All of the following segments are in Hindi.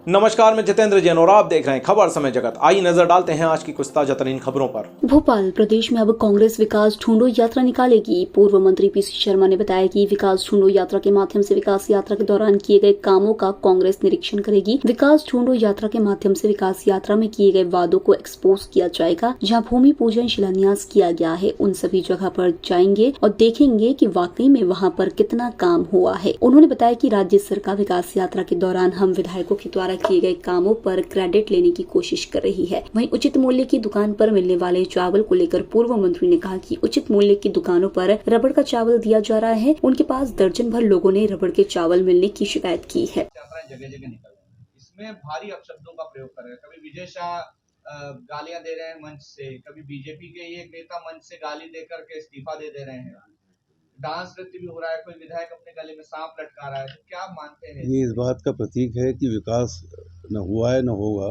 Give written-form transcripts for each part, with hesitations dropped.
नमस्कार, मैं जितेंद्र जैन और आप देख रहे हैं खबर समय जगत। आइए नजर डालते हैं आज की कुछ ताजा तरीन खबरों पर। भोपाल प्रदेश में अब कांग्रेस विकास ढूंढो यात्रा निकालेगी। पूर्व मंत्री पीसी शर्मा ने बताया कि विकास ढूंढो यात्रा के माध्यम से विकास यात्रा के दौरान किए गए कामों का कांग्रेस निरीक्षण करेगी। विकास ढूंढो यात्रा के माध्यम से विकास यात्रा में किए गए वादों को एक्सपोज किया जाएगा। जहां भूमि पूजन शिलान्यास किया गया है, उन सभी जगह पर जाएंगे और देखेंगे कि वाकई में वहां पर कितना काम हुआ है। उन्होंने बताया कि राज्य सरकार विकास यात्रा के दौरान हम विधायकों के द्वारा किए गए कामों पर क्रेडिट लेने की कोशिश कर रही है। वहीं उचित मूल्य की दुकान पर मिलने वाले चावल को लेकर पूर्व मंत्री ने कहा कि उचित मूल्य की दुकानों पर रबड़ का चावल दिया जा रहा है। उनके पास दर्जन भर लोगों ने रबड़ के चावल मिलने की शिकायत की है। जगह जगह निकल रहे हैं, इसमें भारी अपशब्दों का प्रयोग कर रहे हैं। कभी विजय शाह गालियां दे रहे हैं मंच से, कभी बीजेपी के ही एक नेता मंच से गाली देकर के इस्तीफा दे रहे हैं। डांस नृत्य भी हो रहा है, कोई विधायक अपने गले में सांप लटका रहा है। तो क्या मानते हैं? ये इस बात का प्रतीक है कि विकास न हुआ है न होगा।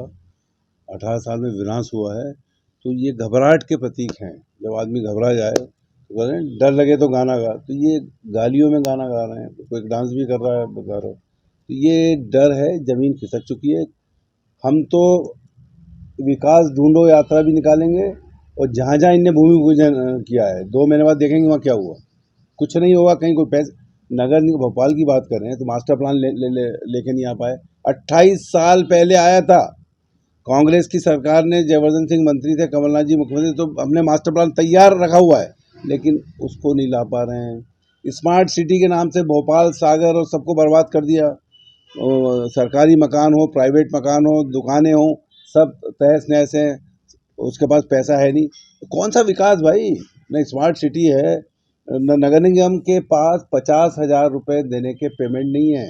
18 साल में विनाश हुआ है, तो ये घबराहट के प्रतीक हैं। जब आदमी घबरा जाए तो कहते हैं डर लगे तो गाना गा, तो ये गालियों में गाना गा रहे हैं, कोई डांस भी कर रहा है बता रहा। तो ये डर है, ज़मीन खिसक चुकी है। हम तो विकास ढूंढो यात्रा भी निकालेंगे और जहाँ जहाँ इनने भूमि पूजन किया है 2 महीने बाद देखेंगे वहाँ क्या हुआ। कुछ नहीं होगा, कहीं कोई पैसे नगर निगम भोपाल की बात कर रहे हैं तो मास्टर प्लान लेके नहीं आ पाए। 28 साल पहले आया था, कांग्रेस की सरकार ने, जयवर्धन सिंह मंत्री थे, कमलनाथ जी मुख्यमंत्री, तो हमने मास्टर प्लान तैयार रखा हुआ है, लेकिन उसको नहीं ला पा रहे हैं। स्मार्ट सिटी के नाम से भोपाल, सागर और सबको बर्बाद कर दिया। सरकारी मकान हो, प्राइवेट मकान हो, दुकानें हो, सब तहस नहस हैं। उसके पास पैसा है नहीं, कौन सा विकास भाई? न स्मार्ट सिटी है, नगर निगम के पास 50,000 रुपये देने के पेमेंट नहीं है।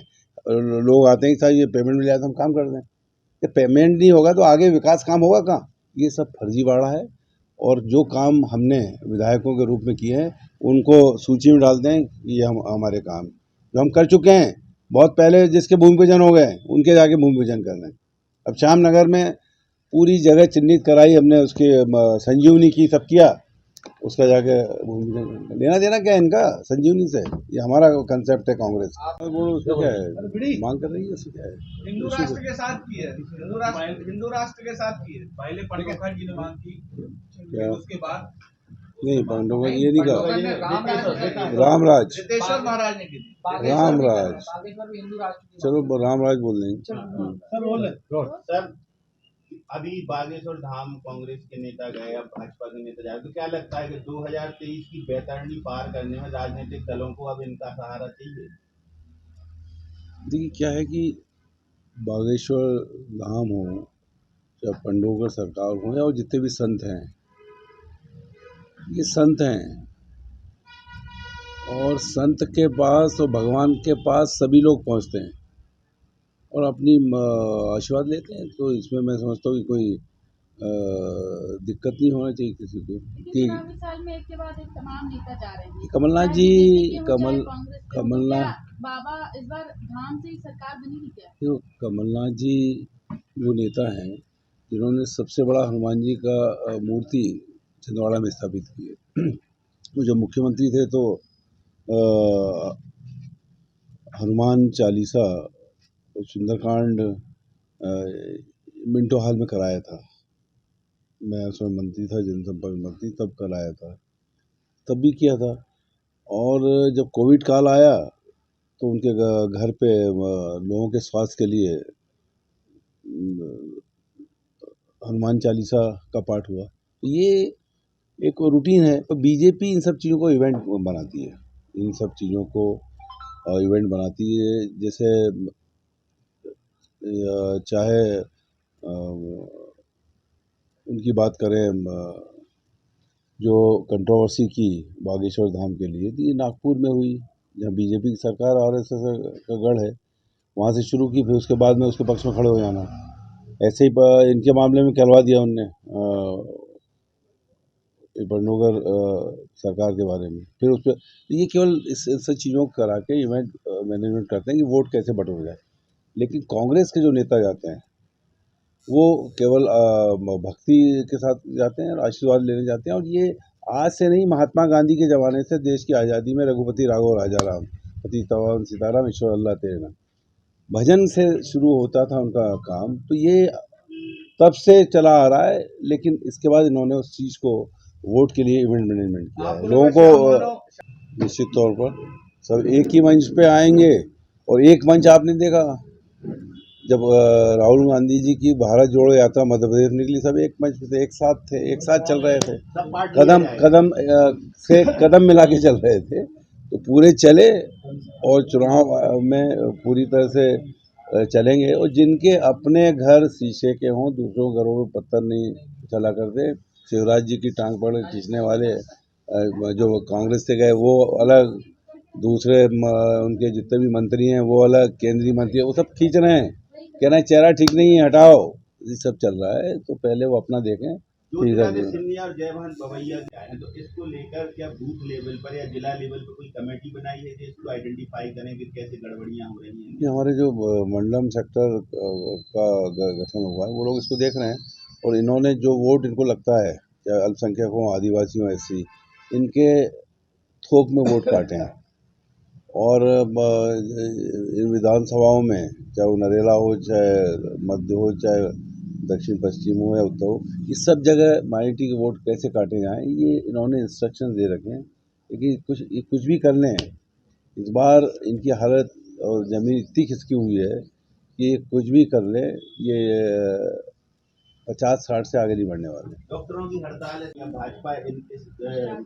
लोग आते हैं साहब ये पेमेंट मिल जाए तो हम काम कर दें। ये पेमेंट नहीं होगा तो आगे विकास काम होगा कहाँ? ये सब फर्जीवाड़ा है। और जो काम हमने विधायकों के रूप में किए हैं उनको सूची में डालते हैं, ये हमारे काम जो हम कर चुके हैं। बहुत पहले जिसके भूमि पूजन हो गए उनके जाके भूमि पूजन कर लें। अब श्याम नगर में पूरी जगह चिन्हित कराई हमने, उसके संजीवनी की, सब किया, उसका जाके लेना देना क्या है इनका संजीवनी से? ये हमारा कंसेप्ट है कांग्रेस। बोलो उसमें क्या है, मांग कर रही है, उसमें क्या है? हिंदू राष्ट्र के साथ की है, हिंदू राष्ट्र के साथ की है। पहले पंडोखर जी ने मांग की, फिर उसके बाद नहीं, पंडोखर ये नहीं कहा, रामराज, सिद्धेश्वर महाराज ने की थी। रामराज, चलो रामराज बोल देंगे। सर, अभी बागेश्वर धाम कांग्रेस के नेता गए, अब भाजपा के नेता जाए, तो क्या लगता है कि 2023 की बैतरणी पार करने में राजनीतिक दलों को अब इनका सहारा चाहिए? देखिए क्या है कि बागेश्वर धाम हो या पंडोकर सरकार हो या जितने भी संत हैं, ये संत हैं और संत के पास और भगवान के पास सभी लोग पहुंचते हैं और अपनी आशीर्वाद लेते हैं। तो इसमें मैं समझता हूँ कि कोई दिक्कत नहीं होना चाहिए किसी को। कि साल में एक के बाद एक तमाम नेता जा रहे हैं। कमलनाथ जी, कमलनाथ बाबा इस बार धाम से ही सरकार बनेगी क्या? तो कमलनाथ जी वो नेता हैं जिन्होंने सबसे बड़ा हनुमान जी का मूर्ति छिंदवाड़ा में स्थापित की है। वो जब मुख्यमंत्री थे तो हनुमान चालीसा और सुंदरकांड मिंटो हॉल में कराया था। मैं उसमें मंत्री था, जनसंपर्क मंत्री, तब कराया था, तब भी किया था। और जब कोविड काल आया तो उनके घर पे लोगों के स्वास्थ्य के लिए हनुमान चालीसा का पाठ हुआ। ये एक रूटीन है। तो बीजेपी इन सब चीज़ों को इवेंट बनाती है, इन सब चीज़ों को इवेंट बनाती है। जैसे चाहे उनकी बात करें जो कंट्रोवर्सी की बागेश्वर धाम के लिए, तो ये नागपुर में हुई, जहाँ बीजेपी की सरकार आरएसएस का गढ़ है, वहाँ से शुरू की, फिर उसके बाद में उसके पक्ष में खड़े हो जाना। ऐसे ही इनके मामले में कहलवा दिया उनने पंडोकर सरकार के बारे में। फिर उस पर ये केवल इस सब चीज़ों को करा के इवेंट मैनेजमेंट करते हैं कि वोट कैसे बटोर जाए। लेकिन कांग्रेस के जो नेता जाते हैं वो केवल भक्ति के साथ जाते हैं और आशीर्वाद लेने जाते हैं। और ये आज से नहीं, महात्मा गांधी के ज़माने से देश की आज़ादी में रघुपति राघव राजा राम, पति तवान सीताराम, ईश्वर अल्लाह तेरे नाम, भजन से शुरू होता था उनका काम, तो ये तब से चला आ रहा है। लेकिन इसके बाद इन्होंने उस चीज़ को वोट के लिए इवेंट मैनेजमेंट किया है। लोगों को निश्चित तौर पर सब एक ही मंच पे आएंगे। और एक मंच आपने देखा जब राहुल गांधी जी की भारत जोड़ो यात्रा मध्य प्रदेश निकली, सब एक मंच पे थे, एक साथ थे, एक साथ चल रहे थे, कदम मिला के चल रहे थे। तो पूरे चले और चुनाव में पूरी तरह से चलेंगे। और जिनके अपने घर शीशे के हों, दूसरों घरों में पत्थर नहीं चला करते। शिवराज जी की टांग पकड़ के खींचने वाले जो कांग्रेस से गए वो अलग, दूसरे उनके जितने भी मंत्री हैं वो अलग, केंद्रीय मंत्री वो सब खींच रहे हैं, कह रहे हैं चेहरा ठीक नहीं है हटाओ। ये सब चल रहा है, तो पहले वो अपना देखें। सिंधिया और जयभान बवैया हैं, तो इसको लेकर क्या बूथ लेवल पर या जिला लेवल पर कोई कमेटी बनाई है कि इसको आइडेंटिफाई करें कि कैसे गड़बड़ियां हो रही हैं? ये हमारे जो मंडलम सेक्टर का गठन हुआ है वो लोग इसको देख रहे हैं। और इन्होंने जो वोट इनको लगता है, चाहे अल्पसंख्यक हों, आदिवासी हों, एससी, इनके थोक में वोट काटे हैं। और इन विधानसभाओं में चाहे वो नरेला हो, चाहे मध्य हो, चाहे दक्षिण पश्चिम हो या उत्तर हो, इस सब जगह माइनॉरिटी के वोट कैसे काटे जाएं, ये इन्होंने इंस्ट्रक्शन दे रखे हैं। लेकिन कुछ भी कर लें, इस बार इनकी हालत और ज़मीन इतनी खिसकी हुई है कि कुछ भी कर ले, ये 50-60 से आगे नहीं बढ़ने वाले। डॉक्टरों की हड़ताल है, भाजपा इस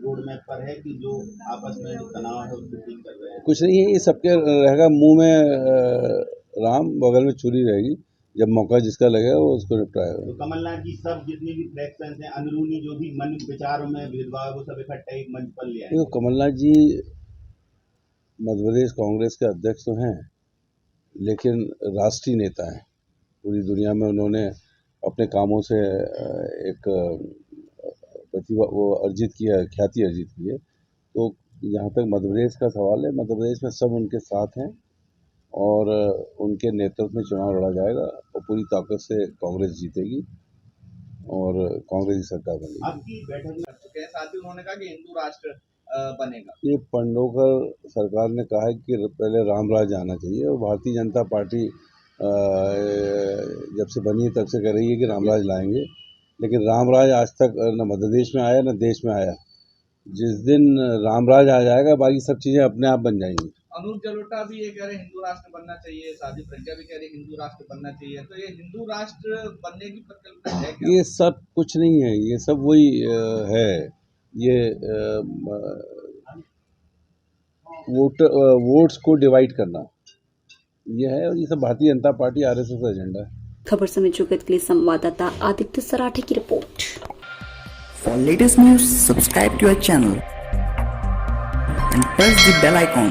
रोड मैप पर है कि जो आपस में जो तनाव है उसको ठीक कर रहे हैं? कुछ नहीं है, ये सबके रहेगा मुंह में राम, बगल में छुरी रहेगी। जब मौका जिसका लगेगा वो उसको निपटाएगा। तो कमलनाथ जी सब जितने भी फ्रैक्शंस हैं, अंदरूनी जो भी मन विचारों में भेदभाव, वो सब इकट्ठा एक मंच पर ले आए। देखो, कमलनाथ जी मध्य प्रदेश कांग्रेस के अध्यक्ष तो हैं, लेकिन राष्ट्रीय नेता हैं। पूरी दुनिया में उन्होंने अपने कामों से एक प्रतिभा वो अर्जित किया, ख्याति अर्जित की है। तो जहाँ तक मध्य प्रदेश का सवाल है, मध्य प्रदेश में सब उनके साथ हैं और उनके नेतृत्व में चुनाव लड़ा जाएगा और पूरी ताकत से कांग्रेस जीतेगी और कांग्रेस की सरकार बनेगी। आपकी बैठक में कर चुके हैं, साथ ही उन्होंने कहा कि हिंदू राष्ट्र बनेगा। ये पंडोकर सरकार ने कहा है कि पहले रामराज आना चाहिए, और भारतीय जनता पार्टी जब से बनी तब से कह रही है कि रामराज लाएंगे। लेकिन रामराज आज तक न मध्य प्रदेश में आया न देश में आया। जिस दिन रामराज आ जाएगा, बाकी सब चीज़ें अपने आप बन जाएंगी। अनुज जलोटा भी ये कह रहे हिंदू राष्ट्र बनना चाहिए, साध्वी प्रज्ञा भी कह रही हिंदू राष्ट्र बनना चाहिए। तो ये हिंदू राष्ट्र बनने की परिकल्पना है क्या? ये सब कुछ नहीं है, ये सब वही है। ये वोट्स को डिवाइड करना ये है, और ये सब भारतीय जनता पार्टी आरएसएस का एजेंडा है। खबर समय जगत के लिए संवाददाता आदित्य सराठे की report. For latest news, subscribe to our channel and press the bell icon